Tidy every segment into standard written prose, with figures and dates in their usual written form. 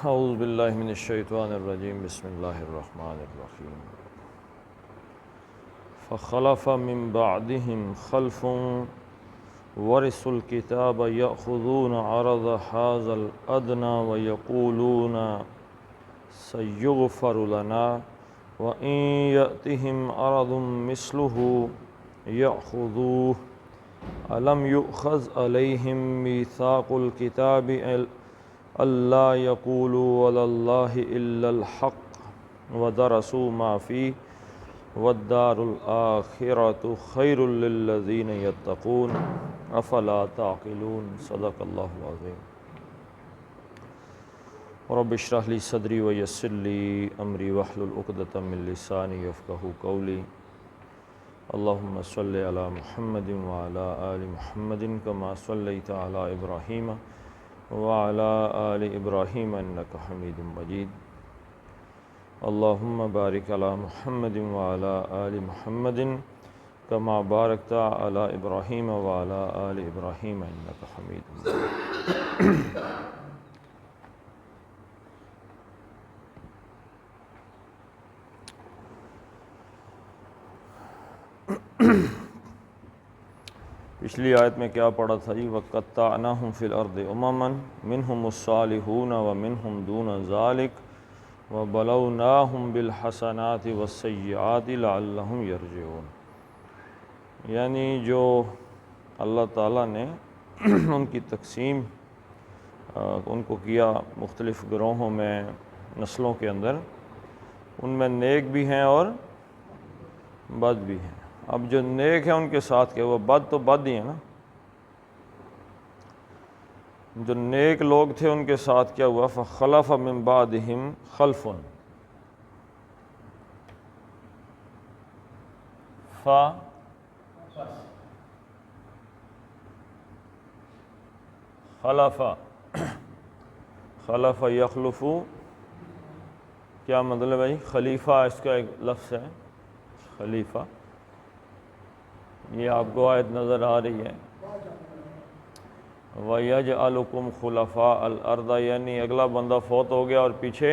اعوذ باللہ من الشیطان الرجیم بسم اللہ الرحمن الرحیم فخلف من بعدهم خلف ورثوا الكتاب يأخذون عرض هذا الأدنى ويقولون سيغفر لنا وإن يأتهم عرض مثله يأخذوه ألم يؤخذ عليهم ميثاق الكتاب ألا يقولوا على الله إلا الحق ودرسوا ما فيه والدار الآخرة خير للذين يتقون أفلا تعقلون صدق الله العظيم رب اشرح لي صدري ويسر لي أمري واحلل عقدة من لساني يفقهوا قولي اللهم صل على محمد وعلى آل محمد كما صليت على إبراهيم وعلى آل إبراهيم إنك حميد مجيد اللهم بارك على محمد وعلى آل محمد كما باركت على إبراهيم وعلى آل إبراهيم إنك حميد مجيد پچھلی آیت میں کیا پڑھا تھا جی وَقَطَّعْنَاهُمْ فِي الْأَرْضِ أُمَمًا مِنْهُمُ الصَّالِحُونَ وَمِنْهُمْ دُونَ ذَلِكَ وَبَلَوْنَاهُمْ بِالْحَسَنَاتِ وَالسَّيِّئَاتِ لَعَلَّهُمْ يَرْجِعُونَ، یعنی جو اللہ تعالیٰ نے ان کی تقسیم ان کو کیا مختلف گروہوں میں، نسلوں کے اندر، ان میں نیک بھی ہیں اور بد بھی ہیں۔ اب جو نیک ہیں ان کے ساتھ کیا ہوا؟ بد تو بد ہی ہے نا۔ جو نیک لوگ تھے ان کے ساتھ کیا ہوا؟ فخلف من بعدہم خلف خلف خلف یخلف، کیا مطلب ہے؟ خلیفہ اس کا ایک لفظ ہے، خلیفہ۔ یہ آپ کو آیت نظر آ رہی ہے وَيَجْعَلُكُمْ خُلَفَاءَ الْأَرْضِ، یعنی اگلا بندہ فوت ہو گیا اور پیچھے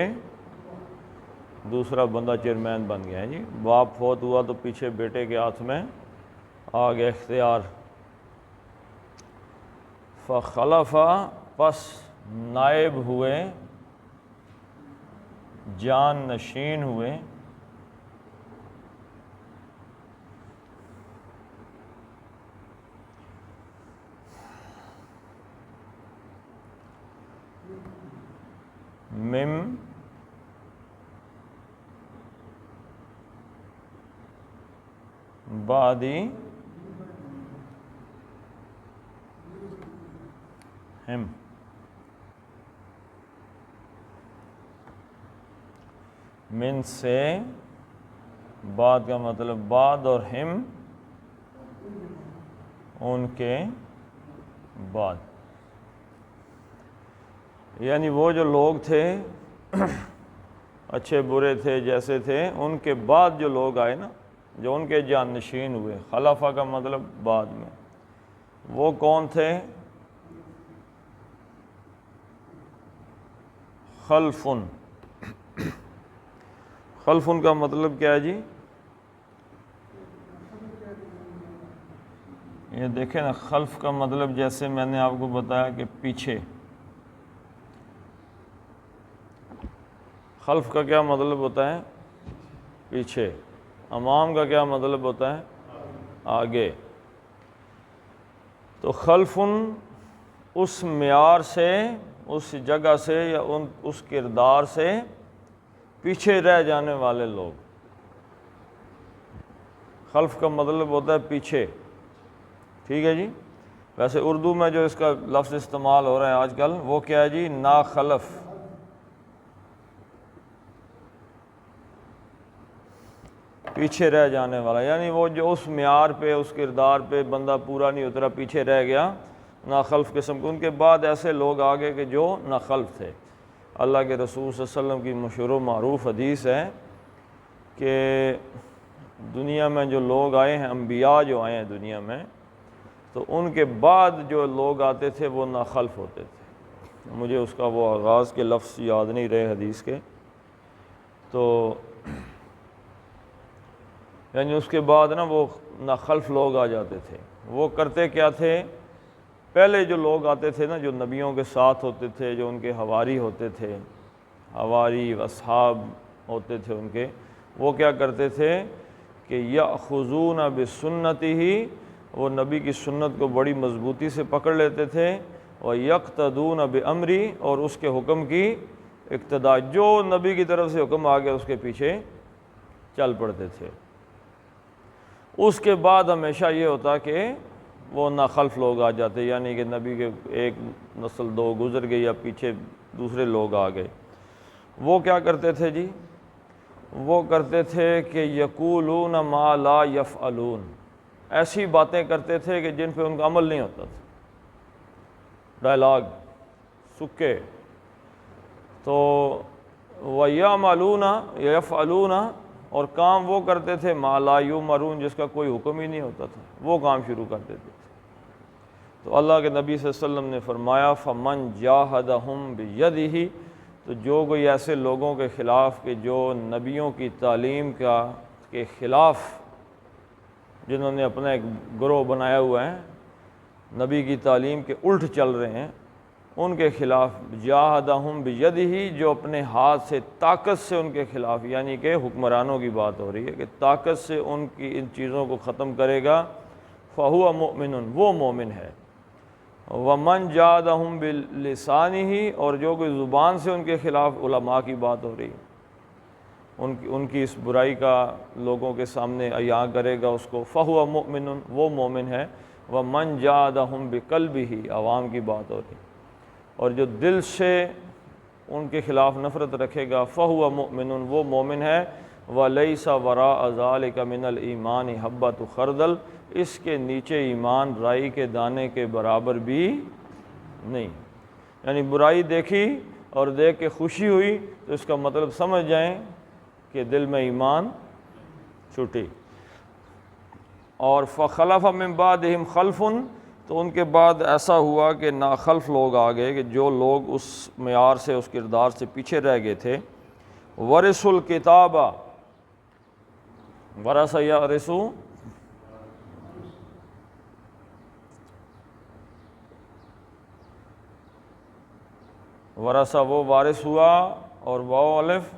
دوسرا بندہ چیئرمین بن گیا ہے جی۔ باپ فوت ہوا تو پیچھے بیٹے کے ہاتھ میں آ گیا اختیار۔ فخلف، پس نائب ہوئے، جان نشین ہوئے، من بعدی ہم، من سے بعد کا مطلب بعد، اور ہم ان کے بعد، یعنی وہ جو لوگ تھے اچھے برے تھے جیسے تھے، ان کے بعد جو لوگ آئے نا، جو ان کے جانشین ہوئے، خلفہ کا مطلب بعد میں، وہ کون تھے؟ خلفن۔ خلفن کا مطلب کیا ہے جی؟ یہ دیکھیں نا، خلف کا مطلب جیسے میں نے آپ کو بتایا کہ پیچھے۔ خلف کا کیا مطلب ہوتا ہے؟ پیچھے۔ امام کا کیا مطلب ہوتا ہے؟ آگے۔ تو خلفن اس معیار سے، اس جگہ سے، یا اس کردار سے پیچھے رہ جانے والے لوگ۔ خلف کا مطلب ہوتا ہے پیچھے، ٹھیک ہے جی۔ ویسے اردو میں جو اس کا لفظ استعمال ہو رہا ہے آج کل، وہ کیا ہے جی؟ نا خلف۔ پیچھے رہ جانے والا، یعنی وہ جو اس معیار پہ، اس کردار پہ بندہ پورا نہیں اترا، پیچھے رہ گیا، نا خلف قسم کے۔ ان کے بعد ایسے لوگ آگے کہ جو نا خلف تھے۔ اللہ کے رسول صلی اللہ علیہ وسلم کی مشہور و معروف حدیث ہے کہ دنیا میں جو لوگ آئے ہیں، انبیاء جو آئے ہیں دنیا میں، تو ان کے بعد جو لوگ آتے تھے وہ نا خلف ہوتے تھے۔ مجھے اس کا وہ آغاز کے لفظ یاد نہیں رہے حدیث کے، تو یعنی اس کے بعد نا وہ ناخلف لوگ آ جاتے تھے۔ وہ کرتے کیا تھے، پہلے جو لوگ آتے تھے نا، جو نبیوں کے ساتھ ہوتے تھے، جو ان کے حواری ہوتے تھے، حواری اصحاب ہوتے تھے ان کے، وہ کیا کرتے تھے کہ یأخذون بسنتہ، وہ نبی کی سنت کو بڑی مضبوطی سے پکڑ لیتے تھے، ویقتدون بامری، اور اس کے حکم کی اقتداء، جو نبی کی طرف سے حکم آ گیا اس کے پیچھے چل پڑتے تھے۔ اس کے بعد ہمیشہ یہ ہوتا کہ وہ ناخلف لوگ آ جاتے، یعنی کہ نبی کے ایک نسل دو گزر گئی یا پیچھے دوسرے لوگ آ گئے۔ وہ کیا کرتے تھے جی، وہ کرتے تھے کہ یقولون ما لا یفعلون، ایسی باتیں کرتے تھے کہ جن پہ ان کا عمل نہیں ہوتا تھا، ڈائلاگ سکے۔ تو وَيَعْمَلُونَ يَفْعَلُونَ، اور کام وہ کرتے تھے ما لا یؤمرون، جس کا کوئی حکم ہی نہیں ہوتا تھا، وہ کام شروع کر دیتے تھے۔ تو اللہ کے نبی صلی اللہ علیہ وسلم نے فرمایا فَمَنْ جَاهَدَهُمْ بِيَدِهِ، تو جو کوئی ایسے لوگوں کے خلاف کہ جو نبیوں کی تعلیم کے خلاف، جنہوں نے اپنا ایک گروہ بنایا ہوا ہے، نبی کی تعلیم کے الٹ چل رہے ہیں، ان کے خلاف جاہدہم بیدہ، جو اپنے ہاتھ سے طاقت سے ان کے خلاف، یعنی کہ حکمرانوں کی بات ہو رہی ہے کہ طاقت سے ان کی ان چیزوں کو ختم کرے گا، فہو مؤمن، وہ مومن ہے۔ ومن جاہدہم بلسانہ، اور جو کوئی زبان سے ان کے خلاف، علماء کی بات ہو رہی ہے، ان کی اس برائی کا لوگوں کے سامنے عیاں کرے گا اس کو، فہو مؤمن، وہ مومن ہے۔ ومن جاہدہم بقلبہ، عوام کی بات ہو رہی ہے، اور جو دل سے ان کے خلاف نفرت رکھے گا، فہو مؤمن، وہ مومن ہے۔ ولیس وراء ذلک من الایمان حبۃ خردل، اس کے نیچے ایمان رائی کے دانے کے برابر بھی نہیں۔ یعنی برائی دیکھی اور دیکھ کے خوشی ہوئی تو اس کا مطلب سمجھ جائیں کہ دل میں ایمان چھٹی۔ اور فخلف من بعدہم خلف، تو ان کے بعد ایسا ہوا کہ ناخلف لوگ آ گئے کہ جو لوگ اس معیار سے، اس کردار سے پیچھے رہ گئے تھے۔ ورثوا الکتاب، ورث یرث، ورثہ وہ وارث ہوا، اور واو الف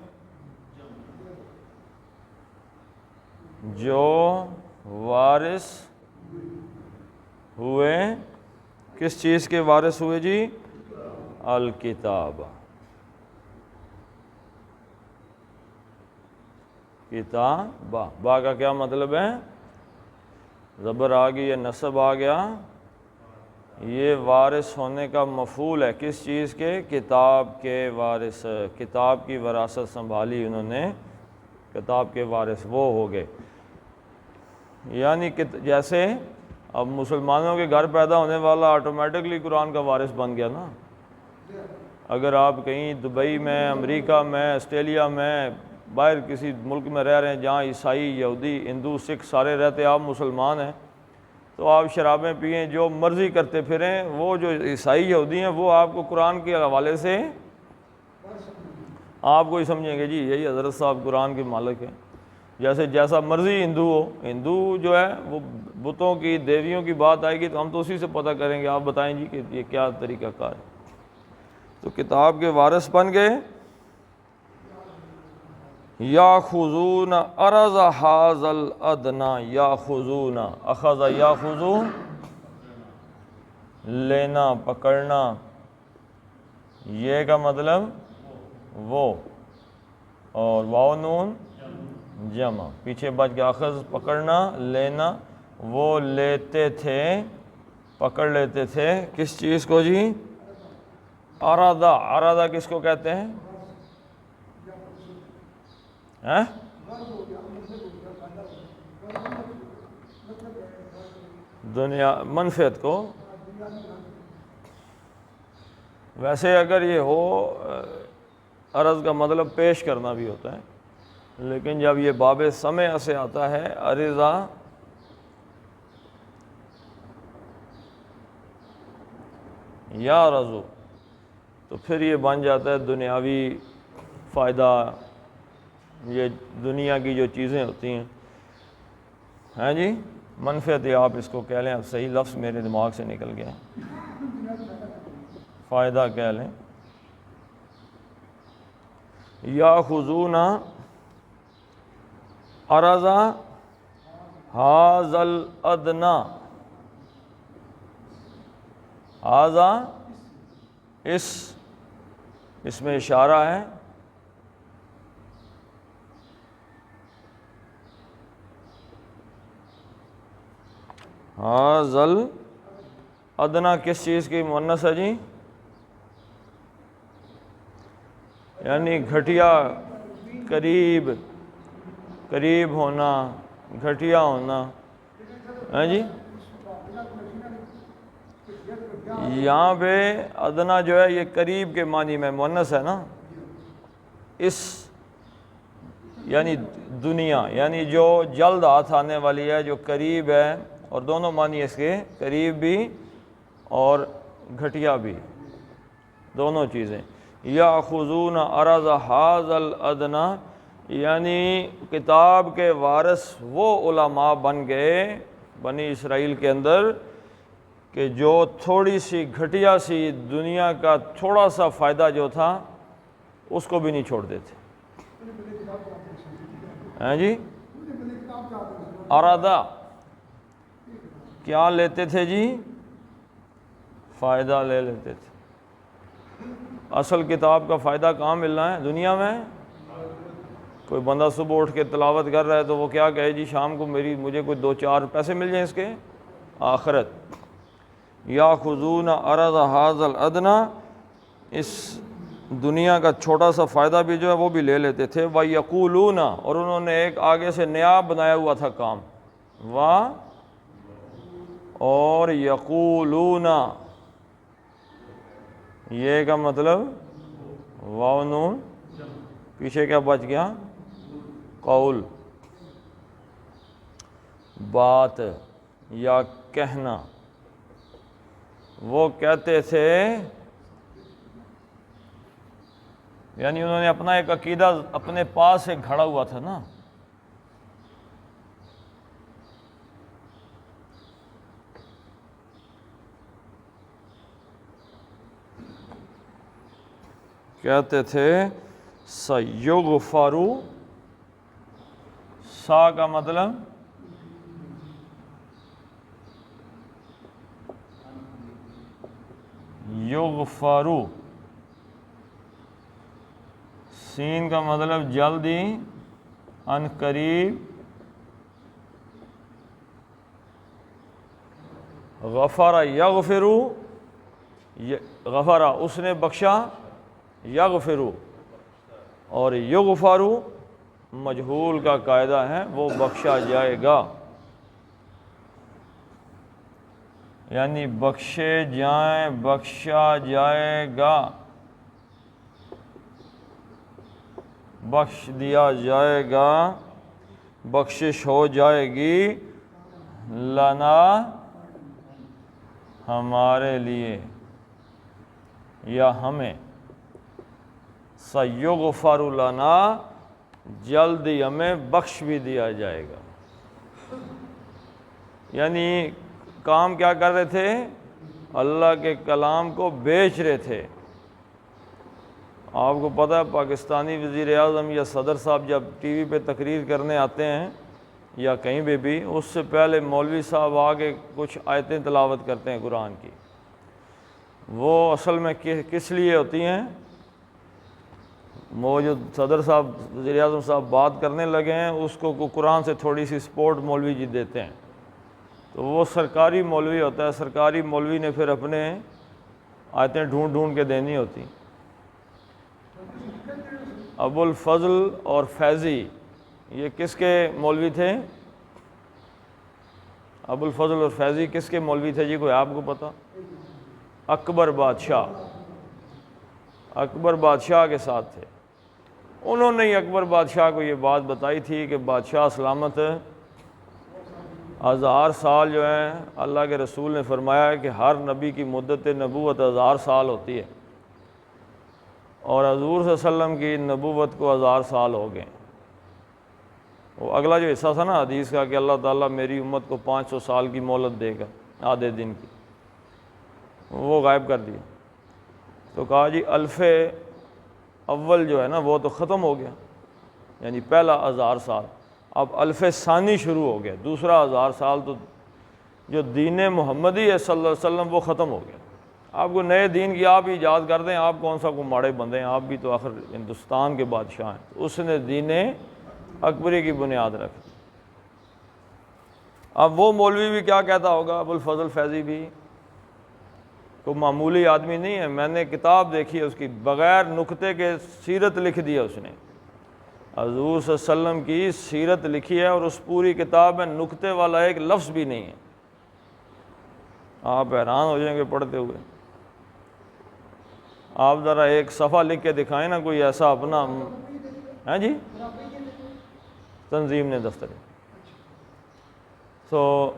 جو وارث ہوئے، کس چیز کے وارث ہوئے جی؟ الکتاب، کتاب، با کا کیا مطلب ہے؟ زبر آ گئی یا نصب آ گیا، یہ وارث ہونے کا مفعول ہے، کس چیز کے؟ کتاب کے وارث، کتاب کی وراثت سنبھالی انہوں نے، کتاب کے وارث وہ ہو گئے۔ یعنی کہ جیسے اب مسلمانوں کے گھر پیدا ہونے والا آٹومیٹکلی قرآن کا وارث بن گیا نا۔ اگر آپ کہیں دبئی میں، امریکہ میں، آسٹریلیا میں، باہر کسی ملک میں رہ رہے ہیں جہاں عیسائی، یہودی، ہندو، سکھ سارے رہتے، آپ مسلمان ہیں، تو آپ شرابیں پئیں، جو مرضی کرتے پھریں، وہ جو عیسائی یہودی ہیں وہ آپ کو قرآن کے حوالے سے آپ کو ہی سمجھیں گے جی یہی حضرت صاحب قرآن کے مالک ہیں۔ جیسا مرضی ہندو ہو، ہندو جو ہے وہ بتوں کی، دیویوں کی بات آئے گی تو ہم تو اسی سے پتہ کریں گے، آپ بتائیں جی کہ یہ کیا طریقہ کار ہے۔ تو کتاب کے وارث بن گئے۔ یاخذون عرض ھذا الادنی، یاخذون، اخذ یاخذ، لینا، پکڑنا، یہ کا مطلب وہ، اور واو نون جمع، پیچھے بچ گیا، اخذ پکڑنا، لینا، وہ لیتے تھے، پکڑ لیتے تھے، کس چیز کو جی؟ عرضہ، عرضہ کس کو کہتے ہیں؟ دنیا، منفعت کو۔ ویسے اگر یہ ہو، عرض کا مطلب پیش کرنا بھی ہوتا ہے، لیکن جب یہ باب سمع سے آتا ہے، عرضہ یا رضو، تو پھر یہ بن جاتا ہے دنیاوی فائدہ، یہ دنیا کی جو چیزیں ہوتی ہیں، ہیں جی، منفعت آپ اس کو کہہ لیں، اب صحیح لفظ میرے دماغ سے نکل گیا، فائدہ کہہ لیں۔ یاخذون عرض ھذا الادنی، ھذا اس میں اشارہ ہے، ھذا الادنی کس چیز کی مؤنث ہے جی؟ یعنی گھٹیا، قریب ہونا، گھٹیا ہونا، ہے جی۔ یہاں پہ ادنا جو ہے یہ قریب کے معنی میں مؤنث ہے نا، اس یعنی دنیا، یعنی جو جلد ہاتھ آنے والی ہے، جو قریب ہے، اور دونوں معنی اس کے قریب بھی اور گھٹیا بھی، دونوں چیزیں۔ یاخذون عرض ھذا الادنی، یعنی کتاب کے وارث وہ علماء بن گئے بنی اسرائیل کے اندر کہ جو تھوڑی سی گھٹیا سی دنیا کا تھوڑا سا فائدہ جو تھا اس کو بھی نہیں چھوڑتے تھے، ہیں جی۔ ارادہ کیا لیتے تھے جی؟ فائدہ لے لیتے تھے۔ اصل کتاب کا فائدہ کہاں ملنا ہے؟ دنیا میں۔ کوئی بندہ صبح اٹھ کے تلاوت کر رہا ہے تو وہ کیا کہے جی شام کو مجھے کوئی 2-4 پیسے مل جائیں اس کے؟ آخرت۔ یاخذون عرض ھذا الادنی، اس دنیا کا چھوٹا سا فائدہ بھی جو ہے وہ بھی لے لیتے تھے۔ وَيَقُولُونَ، اور انہوں نے ایک آگے سے نیا بنایا ہوا تھا کام، اور یقولون، یہ کا مطلب واو نون پیچھے کیا بچ گیا؟ قول، بات یا کہنا۔ وہ کہتے تھے، یعنی انہوں نے اپنا ایک عقیدہ اپنے پاس سے گھڑا ہوا تھا نا، کہتے تھے سیغفر، سا کا مطلب یغفر، سین کا مطلب جلدی، ان قریب، غفر یغفر، غفر اس نے بخشا، یغفر اور یغفر مجہول کا قاعدہ ہے، وہ بخشا جائے گا، یعنی بخشے جائیں، بخشا جائے گا، بخش دیا جائے گا، بخشش ہو جائے گی، لنا ہمارے لیے یا ہمیں، سیغفر لنا جلد ہی ہمیں بخش بھی دیا جائے گا۔ یعنی کام کیا کر رہے تھے؟ اللہ کے کلام کو بیچ رہے تھے۔ آپ کو پتہ ہے پاکستانی وزیر اعظم یا صدر صاحب جب ٹی وی پہ تقریر کرنے آتے ہیں یا کہیں پہ بھی، اس سے پہلے مولوی صاحب آگے کچھ آیتیں تلاوت کرتے ہیں قرآن کی، وہ اصل میں کس لیے ہوتی ہیں؟ وہ جو صدر صاحب وزیر اعظم صاحب بات کرنے لگے ہیں اس کو قرآن سے تھوڑی سی سپورٹ مولوی جی دیتے ہیں، تو وہ سرکاری مولوی ہوتا ہے، سرکاری مولوی نے پھر اپنے آیتیں ڈھونڈ کے دینی ہوتی۔ ابو الفضل اور فیضی یہ کس کے مولوی تھے؟ ابو الفضل اور فیضی کس کے مولوی تھے جی؟ کوئی آپ کو پتہ؟ اکبر بادشاہ، اکبر بادشاہ کے ساتھ تھے۔ انہوں نے ہی اکبر بادشاہ کو یہ بات بتائی تھی کہ بادشاہ سلامت 1000 سال جو ہیں، اللہ کے رسول نے فرمایا ہے کہ ہر نبی کی مدت نبوت 1000 سال ہوتی ہے، اور حضور صلی اللہ علیہ وسلم کی نبوت کو 1000 سال ہو گئے. وہ اگلا جو حصہ تھا نا حدیث کا کہ اللہ تعالیٰ میری امت کو 500 سال کی مہلت دے گا آدھے دن کی, وہ غائب کر دیا. تو کہا جی الف اول جو ہے نا وہ تو ختم ہو گیا, یعنی پہلا 1000 سال. اب الف ثانی شروع ہو گیا, دوسرا 1000 سال. تو جو دین محمدی ہے صلی اللہ علیہ وسلم وہ ختم ہو گیا. آپ کو نئے دین کی آپ ایجاد کر دیں, آپ کون سا کو ماڑے بندے ہیں, آپ بھی تو آخر ہندوستان کے بادشاہ ہیں. اس نے دین اکبری کی بنیاد رکھی. اب وہ مولوی بھی کیا کہتا ہوگا, ابو الفضل فیضی بھی کوئی معمولی آدمی نہیں ہے. میں نے کتاب دیکھی ہے اس کی, بغیر نقطے کے سیرت لکھ دی ہے اس نے. حضور صلی اللہ علیہ وسلم کی سیرت لکھی ہے اور اس پوری کتاب میں نقطے والا ایک لفظ بھی نہیں ہے. آپ حیران ہو جائیں گے پڑھتے ہوئے. آپ ذرا ایک صفحہ لکھ کے دکھائیں نا کوئی ایسا اپنا. ہیں جی, تنظیم نے دفتر. تو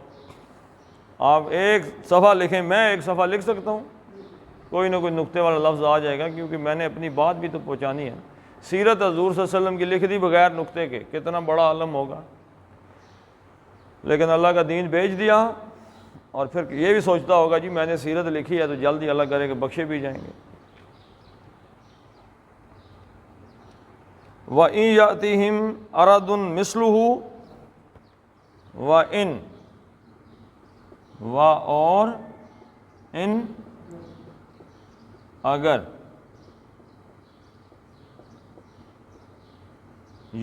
آپ ایک صفحہ لکھیں, میں ایک صفحہ لکھ سکتا ہوں, کوئی نہ کوئی نقطے والا لفظ آ جائے گا, کیونکہ میں نے اپنی بات بھی تو پہنچانی ہے. سیرت حضور صلی اللہ علیہ وسلم کی لکھ دی بغیر نقطے کے, کتنا بڑا عالم ہوگا. لیکن اللہ کا دین بھیج دیا, اور پھر یہ بھی سوچتا ہوگا جی میں نے سیرت لکھی ہے تو جلدی اللہ کرے کہ بخشے بھی جائیں گے. وَإِن يَأْتِهِمْ أَرَدٌ مِثْلُهُ وَإِن اور ان اگر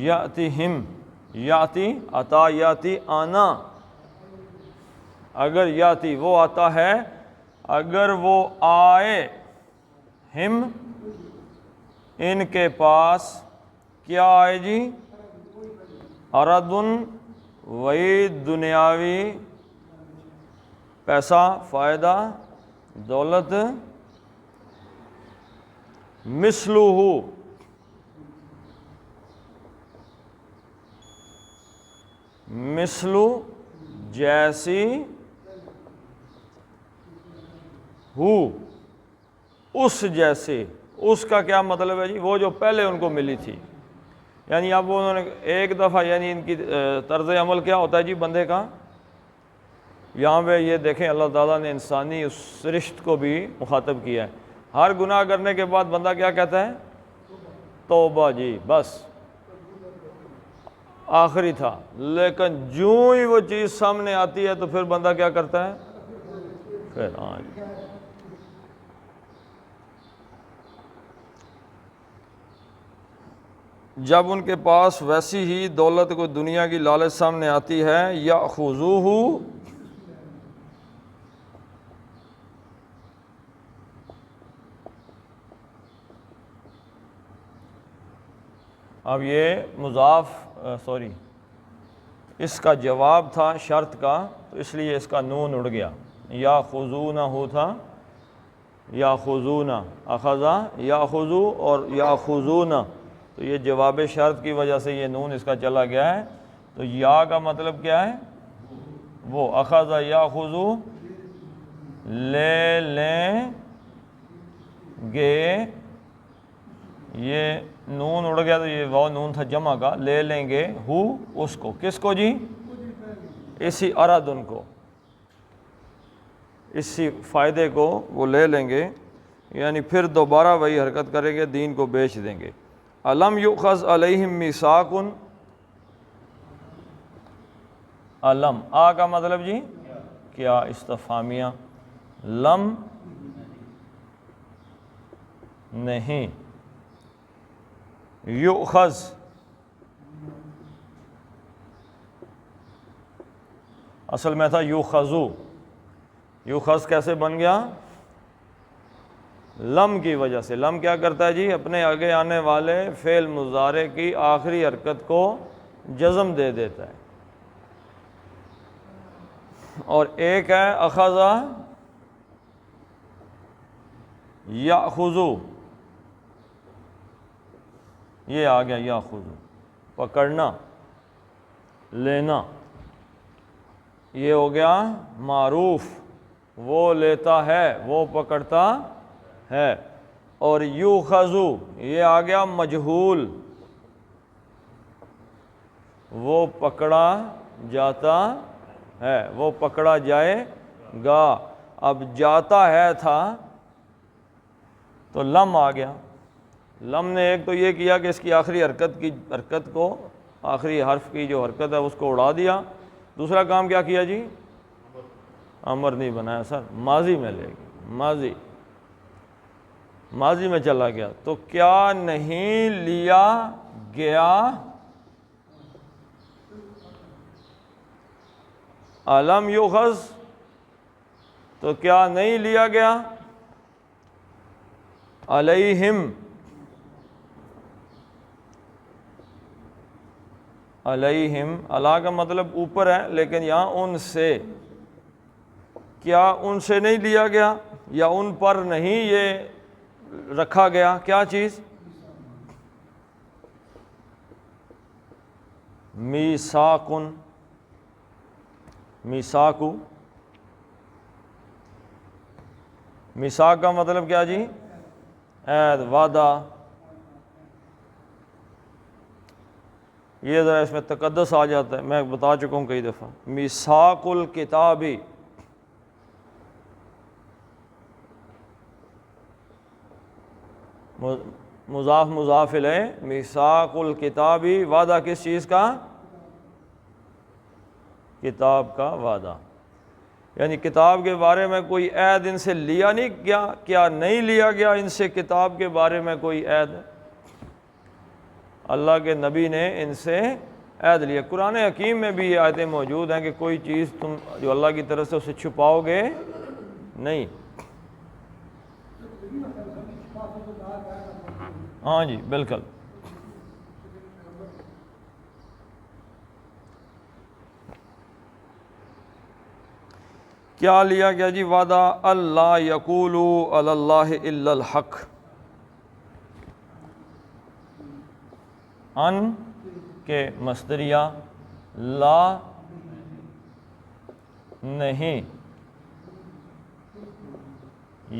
یاتیہم, یاتی عطا, یاتی آنا, اگر یاتی وہ آتا ہے, اگر وہ آئے, ہم ان کے پاس, کیا آئے جی, اردن وہی دنیاوی پیسہ, فائدہ, دولت, مثلہ مثلو جیسی, ہو اس جیسے. اس کا کیا مطلب ہے جی, وہ جو پہلے ان کو ملی تھی. یعنی اب انہوں نے ایک دفعہ, یعنی ان کی طرز عمل کیا ہوتا ہے جی بندے کا. یہاں پہ یہ دیکھیں اللہ تعالیٰ نے انسانی اس رشت کو بھی مخاطب کیا ہے. ہر گناہ کرنے کے بعد بندہ کیا کہتا ہے, توبہ جی, بس آخری تھا. لیکن جو ہی وہ چیز سامنے آتی ہے تو پھر بندہ کیا کرتا ہے, پھر ہاں جی. جب ان کے پاس ویسی ہی دولت کو دنیا کی لالچ سامنے آتی ہے, یأخذوہ, اب یہ مضاف اس کا جواب تھا شرط کا, تو اس لیے اس کا نون اڑ گیا. یاخذونہ ہو تھا, یاخذون, اخذا یاخذو اور یاخذون, تو یہ جواب شرط کی وجہ سے یہ نون اس کا چلا گیا ہے. تو یا کا مطلب کیا ہے, وہ اخذ یاخذو, لے لیں گے. یہ نون اڑ گیا تو یہ وہ نون تھا جمع کا, لے لیں گے ہو اس کو, کس کو جی, اسی اردن کو, اسی فائدے کو وہ لے لیں گے. یعنی پھر دوبارہ وہی حرکت کریں گے, دین کو بیچ دیں گے. الم یؤخذ علیہم میثاق, علم, آ کا مطلب جی کیا, استفہامیہ. لم نہیں, یؤخذ اصل میں تھا یؤخذو. یؤخذ کیسے بن گیا, لم کی وجہ سے. لم کیا کرتا ہے جی, اپنے آگے آنے والے فعل مضارع کی آخری حرکت کو جزم دے دیتا ہے. اور ایک ہے اخذ یاخذو, یہ آ گیا یاخذو, پکڑنا, لینا. یہ ہو گیا معروف, وہ لیتا ہے, وہ پکڑتا ہے. اور یوخذو یہ آ گیا مجہول، وہ پکڑا جاتا ہے، وہ پکڑا جائے گا۔ اب جاتا ہے تھا تو لم آ گیا، لم نے ایک تو یہ کیا کہ اس کی آخری حرکت کو، آخری حرف کی جو حرکت ہے اس کو اڑا دیا۔ دوسرا کام کیا کیا جی؟ امر نہیں بنایا سر، ماضی میں لے گیا، ماضی میں چلا گیا۔ تو کیا نہیں لیا گیا؟ علم یوخذ، تو کیا نہیں لیا گیا؟ علیہم، علیہم، علی کا مطلب اوپر ہے، لیکن یہاں ان سے، کیا ان سے نہیں لیا گیا یا ان پر نہیں یہ رکھا گیا؟ کیا چیز؟ میثاقن، میثاقو، میثاق کا مطلب کیا جی؟ عہد، وعدہ۔ یہ ذرا اس میں تقدس آ جاتا ہے، میں بتا چکا ہوں کئی دفعہ۔ میثاق الکتابی، مضاف مضاف الیہ، میثاق الکتابی، وعدہ کس چیز کا؟ کتاب کا وعدہ، یعنی کتاب کے بارے میں کوئی عہد ان سے لیا نہیں گیا؟ کیا نہیں لیا گیا ان سے کتاب کے بارے میں کوئی عہد؟ اللہ کے نبی نے ان سے عہد لیا۔ قرآن حکیم میں بھی یہ آیتیں موجود ہیں کہ کوئی چیز تم جو اللہ کی طرف سے اسے چھپاؤ گے نہیں۔ ہاں جی بالکل۔ کیا لیا گیا جی وعدہ؟ اللہ یقولوا علی اللہ الا الحق، ان کے مصدریہ، لا نہیں،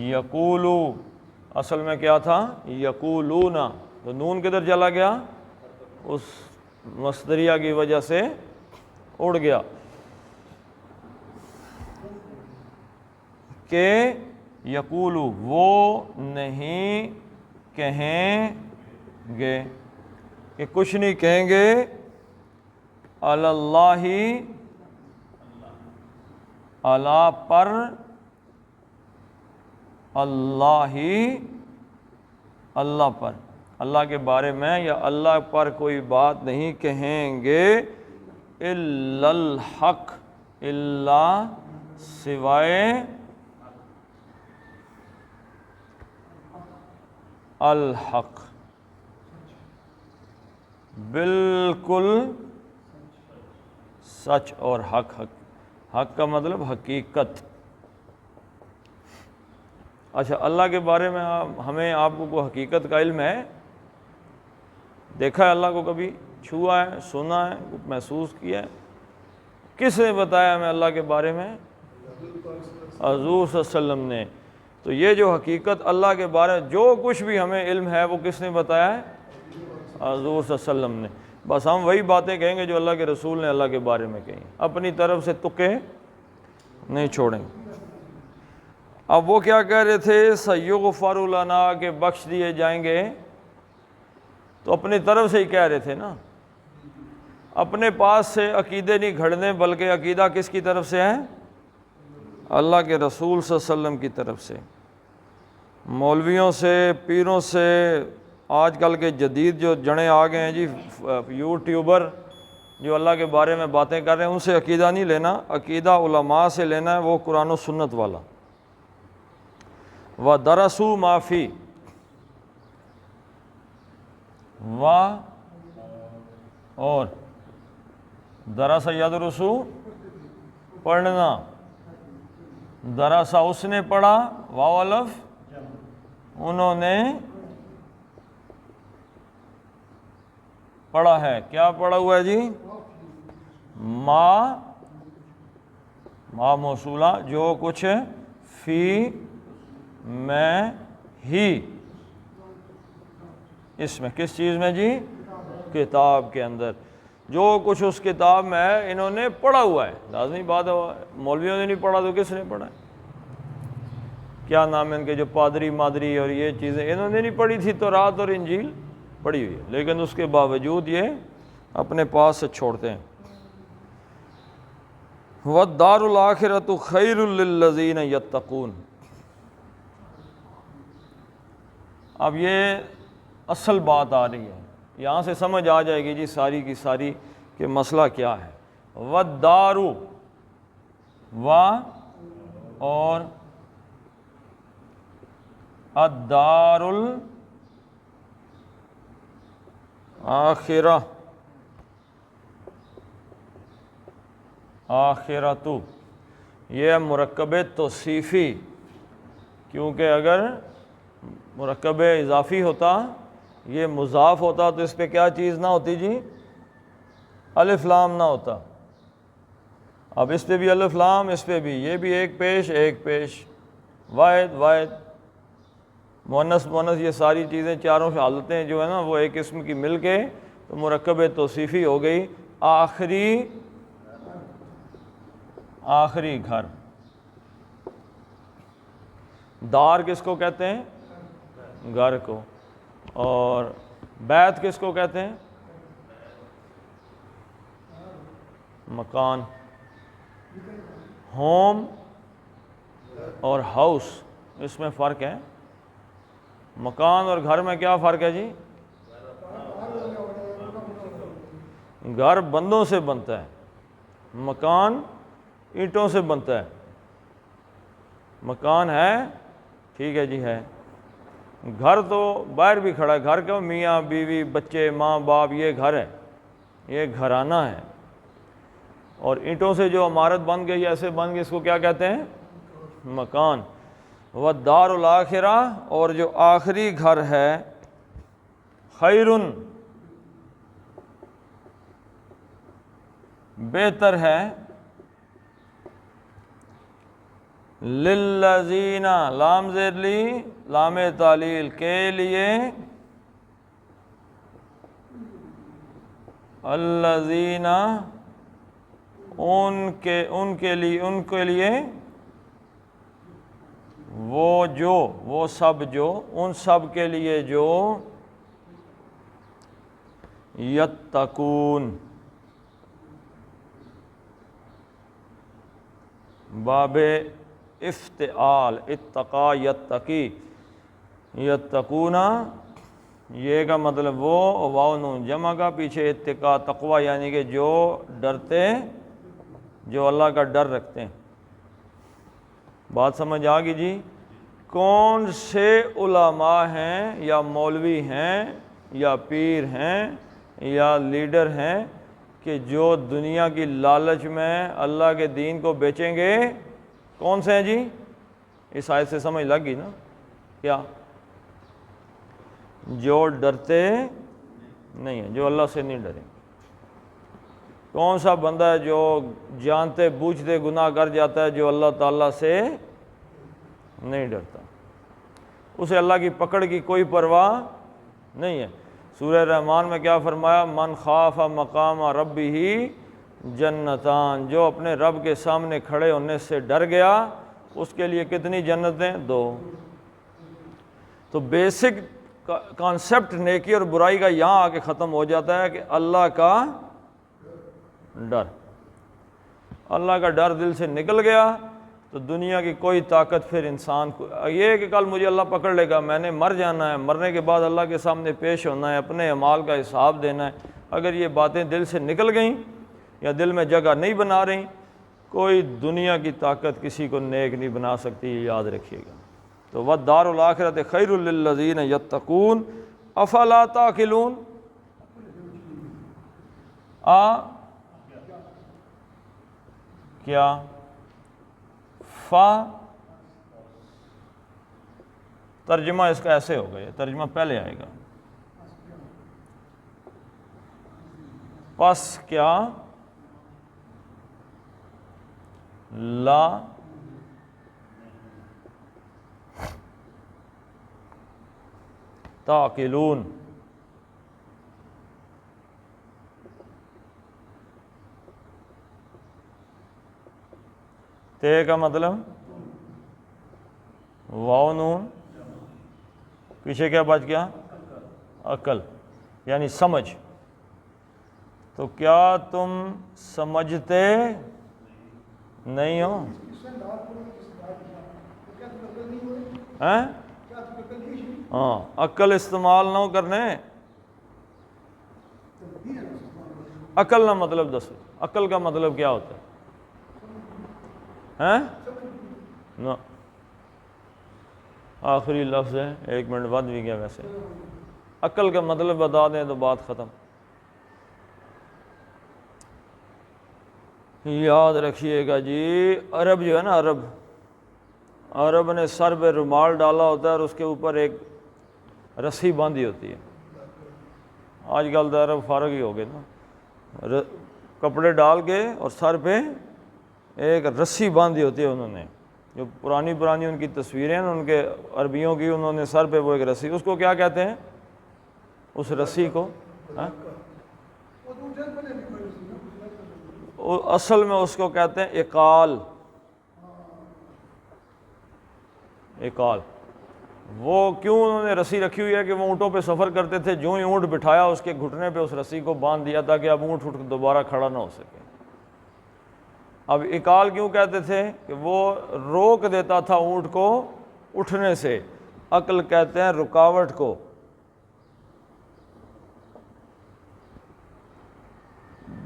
یقولو اصل میں کیا تھا؟ یقولون، تو نون کدھر چلا گیا؟ اس مصدریہ کی وجہ سے اڑ گیا، کہ یقولو وہ نہیں کہیں گے، کہ کچھ نہیں کہیں گے، علی اللہ، اللہ پر، اللہ پر، اللہ کے بارے میں یا اللہ پر کوئی بات نہیں کہیں گے، الا الحق، الا سوائے الحق، بالکل سچ اور حق۔ حق کا مطلب حقیقت۔ اچھا، اللہ کے بارے میں ہمیں آپ کو کوئی حقیقت کا علم ہے؟ دیکھا ہے اللہ کو کبھی؟ چھوا ہے، سنا ہے، محسوس کیا ہے؟ کس نے بتایا ہمیں اللہ کے بارے میں؟ حضور صلی اللہ علیہ وسلم نے۔ تو یہ جو حقیقت اللہ کے بارے میں جو کچھ بھی ہمیں علم ہے وہ کس نے بتایا ہے؟ حضور صلی اللہ علیہ وسلم نے۔ بس ہم وہی باتیں کہیں گے جو اللہ کے رسول نے اللہ کے بارے میں کہیں، اپنی طرف سے تکے نہیں چھوڑیں۔ اب وہ کیا کہہ رہے تھے؟ سیغفر لنا، کہ بخش دیے جائیں گے، تو اپنی طرف سے ہی کہہ رہے تھے نا، اپنے پاس سے عقیدے نہیں گھڑنے، بلکہ عقیدہ کس کی طرف سے ہے؟ اللہ کے رسول صلی اللہ علیہ وسلم کی طرف سے۔ مولویوں سے، پیروں سے، آج کل کے جدید جو جڑیں آ گئے ہیں جی، یوٹیوبر جو اللہ کے بارے میں باتیں کر رہے ہیں، ان سے عقیدہ نہیں لینا، عقیدہ علماء سے لینا ہے، وہ قرآن و سنت والا۔ وَدَرَسُوا مَا فِي، اور درس یدرسو پڑھنا، درسا اس نے پڑھا، واو الف انہوں نے پڑھا ہے۔ کیا پڑھا ہوا ہے جی؟ ما موصولہ، جو کچھ فی میں ہی، اس میں کس چیز میں جی؟ کتاب کے اندر جو کچھ اس کتاب میں ہے انہوں نے پڑھا ہوا ہے، لازمی بات ہے، مولویوں نے نہیں پڑھا تو کس نے پڑھا ہے؟ کیا نام ہے ان کے جو پادری مادری اور یہ چیزیں انہوں نے نہیں پڑھی تھی، تورات اور انجیل پڑھی ہوئی ہے، لیکن اس کے باوجود یہ اپنے پاس سے چھوڑتے ہیں۔ وَالدَّارُ الْآخِرَةُ خَيْرٌ لِّلَّذِينَ يَتَّقُونَ۔ اب یہ اصل بات آ رہی ہے، یہاں سے سمجھ آ جائے گی جی ساری کی ساری کہ مسئلہ کیا ہے۔ وَالدَّارُ اور الدار الآخرہ، آخرتو، یہ مرکب توصیفی، کیونکہ اگر مرکب اضافی ہوتا، یہ مضاف ہوتا تو اس پہ کیا چیز نہ ہوتی جی؟ الف لام نہ ہوتا۔ اب اس پہ بھی الف لام، اس پہ بھی، یہ بھی ایک پیش ایک پیش، واحد واحد، مؤنث مؤنث، یہ ساری چیزیں چاروں حالتیں جو ہے نا وہ ایک اسم کی مل کے تو مرکب توصیفی ہو گئی۔ آخری گھر، دار کس کو کہتے ہیں؟ گھر کو، اور بیت کس کو کہتے ہیں؟ مکان۔ ہوم اور ہاؤس، اس میں فرق ہے۔ مکان اور گھر میں کیا فرق ہے جی؟ گھر بندوں سے بنتا ہے، مکان اینٹوں سے بنتا ہے۔ مکان ہے، ٹھیک ہے جی ہے، گھر تو باہر بھی کھڑا ہے، گھر کا میاں بیوی بچے ماں باپ، یہ گھر ہے، یہ گھرانہ ہے۔ اور اینٹوں سے جو عمارت بن گئی ایسے بن گئی، اس کو کیا کہتے ہیں؟ مکان۔ والدار الآخرہ، اور جو آخری گھر ہے، خیرن، بہتر ہے، للذین، لام زیر لی، لام تعلیل، کے لیے، الذین، ان کے لیے، وہ سب جو، ان سب کے لیے جو یتقون، باب افتعال، اتقا یتقی، یتقون، یہ کا مطلب وہ، واو نون جمع کا، پیچھے اتقا تقوی، یعنی کہ جو ڈرتے، جو اللہ کا ڈر رکھتے ہیں۔ بات سمجھ آ گئی جی؟ کون سے علماء ہیں یا مولوی ہیں یا پیر ہیں یا لیڈر ہیں کہ جو دنیا کی لالچ میں اللہ کے دین کو بیچیں گے؟ کون سے ہیں جی؟ اس آیت سے سمجھ لگ گئی نا؟ کیا؟ جو ڈرتے نہیں ہیں، جو اللہ سے نہیں ڈریں۔ کون سا بندہ ہے جو جانتے بوجھتے گناہ کر جاتا ہے، جو اللہ تعالیٰ سے نہیں ڈرتا؟ اسے اللہ کی پکڑ کی کوئی پرواہ نہیں ہے۔ سورہ رحمان میں کیا فرمایا؟ من خاف مقام ربہ جنتان، جو اپنے رب کے سامنے کھڑے ہونے سے ڈر گیا اس کے لیے کتنی جنتیں؟ 2۔ تو بیسک کانسیپٹ نیکی اور برائی کا یہاں آ کے ختم ہو جاتا ہے کہ اللہ کا ڈر، اللہ کا ڈر دل سے نکل گیا تو دنیا کی کوئی طاقت پھر انسان کو، یہ کہ کل مجھے اللہ پکڑ لے گا، میں نے مر جانا ہے، مرنے کے بعد اللہ کے سامنے پیش ہونا ہے، اپنے اعمال کا حساب دینا ہے، اگر یہ باتیں دل سے نکل گئیں یا دل میں جگہ نہیں بنا رہی، کوئی دنیا کی طاقت کسی کو نیک نہیں بنا سکتی، یہ یاد رکھیے گا۔ تو والدار الآخرۃ خیر للذین یتقون افلا تعقلون۔ کیا ترجمہ اس کا ایسے ہوگا، یہ ترجمہ پہلے آئے گا، پس کیا لا تعقلون، تے کا مطلب واو نون، پیچھے کیا بچ گیا؟ عقل، یعنی سمجھ۔ تو کیا تم سمجھتے نہیں ہو؟ ہاں، عقل استعمال نہ کرنے، عقل نہ مطلب دسو، عقل کا مطلب کیا ہوتا ہے؟ نہ، آخری لفظ ہے، 1 منٹ بعد بھی گیا ویسے۔ عقل کا مطلب بتا دیں تو بات ختم۔ یاد رکھیے گا جی، عرب جو ہے نا، عرب نے سر پہ رومال ڈالا ہوتا ہے اور اس کے اوپر ایک رسی باندھی ہوتی ہے۔ آج کل تو عرب فارغ ہی ہو گئے نا، کپڑے ڈال کے اور سر پہ ایک رسی باندھی ہوتی ہے انہوں نے۔ جو پرانی ان کی تصویریں ہیں ان کے عربیوں کی، انہوں نے سر پہ وہ ایک رسی، اس کو کیا کہتے ہیں؟ اس رسی کو اصل میں اس کو کہتے ہیں اقال۔ اقال وہ کیوں انہوں نے رسی رکھی ہوئی ہے کہ وہ اونٹوں پہ سفر کرتے تھے، جو ہی اونٹ بٹھایا اس کے گھٹنے پہ اس رسی کو باندھ دیا تاکہ اب اونٹ اٹھ دوبارہ کھڑا نہ ہو سکے۔ اب اقال کیوں کہتے تھے؟ کہ وہ روک دیتا تھا اونٹ کو اٹھنے سے۔ عقل کہتے ہیں رکاوٹ کو۔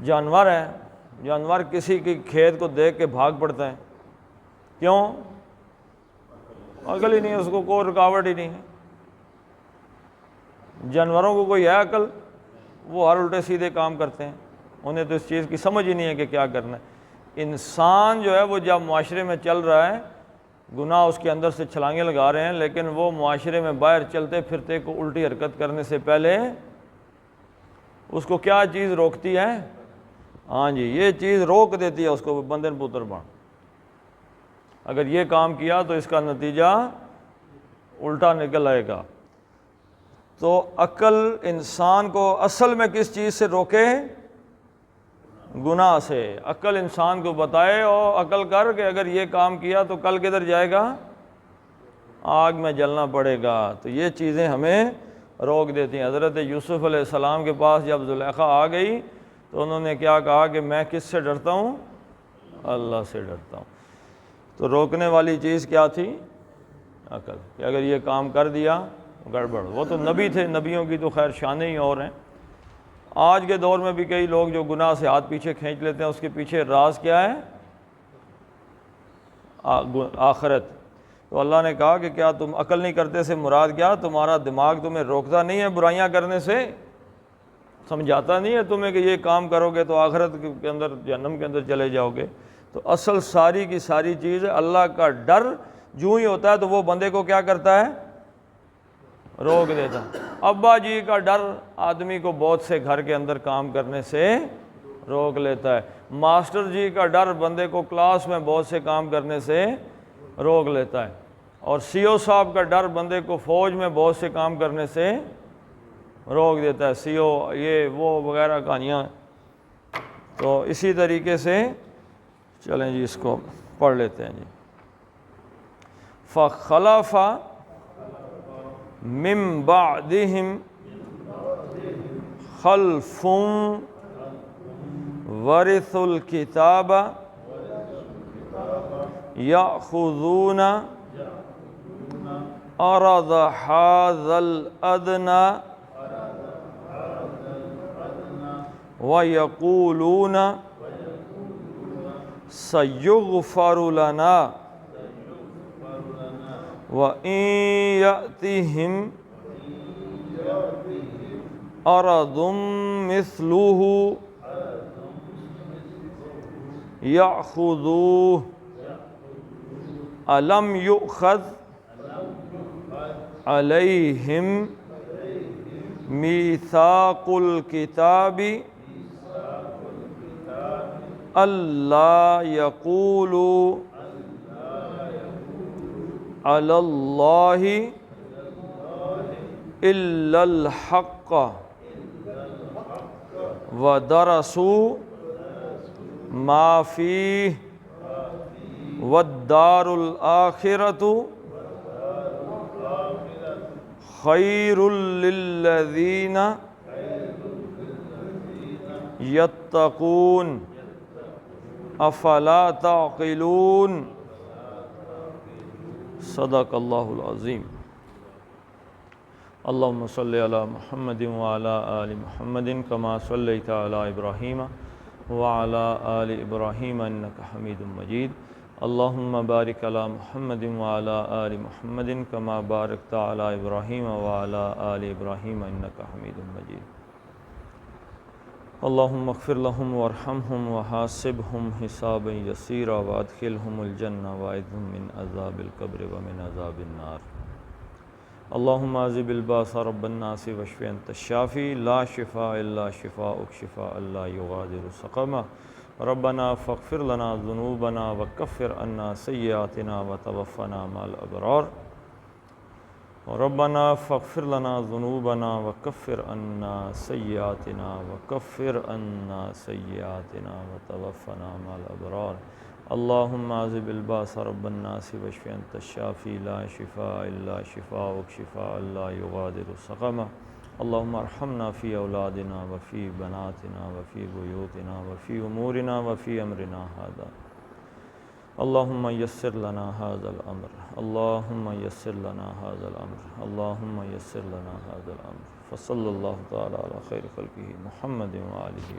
جانور ہے، جانور کسی کی کھیت کو دیکھ کے بھاگ پڑتا ہے، کیوں؟ عقل ہی نہیں ہے، اس کو کوئی رکاوٹ ہی نہیں ہے۔ جانوروں کو کوئی ہے عقل؟ وہ ہر الٹے سیدھے کام کرتے ہیں، انہیں تو اس چیز کی سمجھ ہی نہیں ہے کہ کیا کرنا ہے۔ انسان جو ہے وہ جب معاشرے میں چل رہا ہے، گناہ اس کے اندر سے چھلانگیں لگا رہے ہیں، لیکن وہ معاشرے میں باہر چلتے پھرتے کو الٹی حرکت کرنے سے پہلے اس کو کیا چیز روکتی ہے؟ ہاں جی، یہ چیز روک دیتی ہے اس کو، بندر پتر بن۔ اگر یہ کام کیا تو اس کا نتیجہ الٹا نکل آئے گا۔ تو عقل انسان کو اصل میں کس چیز سے روکے؟ گناہ سے۔ عقل انسان کو بتائے اور عقل کر کہ اگر یہ کام کیا تو کل کدھر جائے گا؟ آگ میں جلنا پڑے گا۔ تو یہ چیزیں ہمیں روک دیتی ہیں۔ حضرت یوسف علیہ السلام کے پاس جب زلیخا آ گئی تو انہوں نے کیا کہا کہ میں کس سے ڈرتا ہوں؟ اللہ سے ڈرتا ہوں۔ تو روکنے والی چیز کیا تھی؟ عقل، کہ اگر یہ کام کر دیا گڑبڑ۔ وہ تو نبی تھے، نبیوں کی تو خیر شانیں ہی اور ہیں۔ آج کے دور میں بھی کئی لوگ جو گناہ سے ہاتھ پیچھے کھینچ لیتے ہیں، اس کے پیچھے راز کیا ہے؟ آخرت۔ تو اللہ نے کہا کہ کیا تم عقل نہیں کرتے سے مراد کیا؟ تمہارا دماغ تمہیں روکتا نہیں ہے برائیاں کرنے سے؟ سمجھاتا نہیں ہے تمہیں کہ یہ کام کرو گے تو آخرت کے اندر جہنم کے اندر چلے جاؤ گے؟ تو اصل ساری کی ساری چیز اللہ کا ڈر جو ہی ہوتا ہے تو وہ بندے کو کیا کرتا ہے؟ روک دیتا۔ ابا جی کا ڈر آدمی کو بہت سے گھر کے اندر کام کرنے سے روک لیتا ہے۔ ماسٹر جی کا ڈر بندے کو کلاس میں بہت سے کام کرنے سے روک لیتا ہے۔ اور سی او صاحب کا ڈر بندے کو فوج میں بہت سے کام کرنے سے روک دیتا ہے۔ سی او یہ وہ وغیرہ کہانیاں۔ تو اسی طریقے سے چلیں جی، اس کو پڑھ لیتے ہیں جی۔ فَخَلَفَ مِن بَعْدِهِمْ خَلْفٌ وَرِثُوا الْكِتَابَ يَأْخُذُونَ عَرَضَ هَذَا الْأَدْنَىٰ وَيَقُولُونَ سَيُغْفَرُ لَنَا وَإِن يَأْتِهِمْ عَرَضٌ مِثْلُهُ يَأْخُذُوهُ أَلَمْ يُؤْخَذْ عَلَيْهِمْ مِيثَاقُ الْكِتَابِ أَلَّا يَقُولُوا عَلَى اللَّهِ إِلَّا الْحَقَّ وَدَرَسُوا مَا فِيهِ والدار الآخرۃ خیر للذین یتقون افلا تعقلون صدق اللہ العظیم۔ اللہم صلی علی محمد وعلی آل محمد کما صلیت علی ابراہیم وعلی آل ابراہیم انک حمید مجید۔ اللہم بارک علی محمد وعلی آل محمد کما بارکت علی ابراہیم وعلی آل ابراہیم انک حمید مجید۔ اللہم اغفر لہم وارحمہم وحاسبہم حسابا یسیرا وادخلہم الجنہ واعذہم من عذاب القبر ومن عذاب النار۔ اللہم اذہب الباس رب الناس واشف انت الشافی لا شفاء الا شفاؤک شفاء لا یغادر سقما۔ ربنا فاغفر لنا ذنوبنا وکفر عنا سیئاتنا وتوفنا مع الابرار۔ ربنا فاغفر لنا ذنوبنا وکفر عنا سیئاتنا وتوفنا مع الابرار۔ اللہم اذہب الباس رب الناس واشف انت الشافی لا شفاء الا شفاؤک شفاء لا یغادر سقما۔ اللہم ارحمنا فی اولادنا وفی بناتنا وفی بیوتنا وفی امورنا وفی امرنا ھذا۔ اللہم یسر لنا ھذا الامر، اللہم یسر لنا ھذا الامر، اللہم یسر لنا ھذا الامر۔ فصلی اللہ تعالی علی خیر خلقہ محمد وآلہ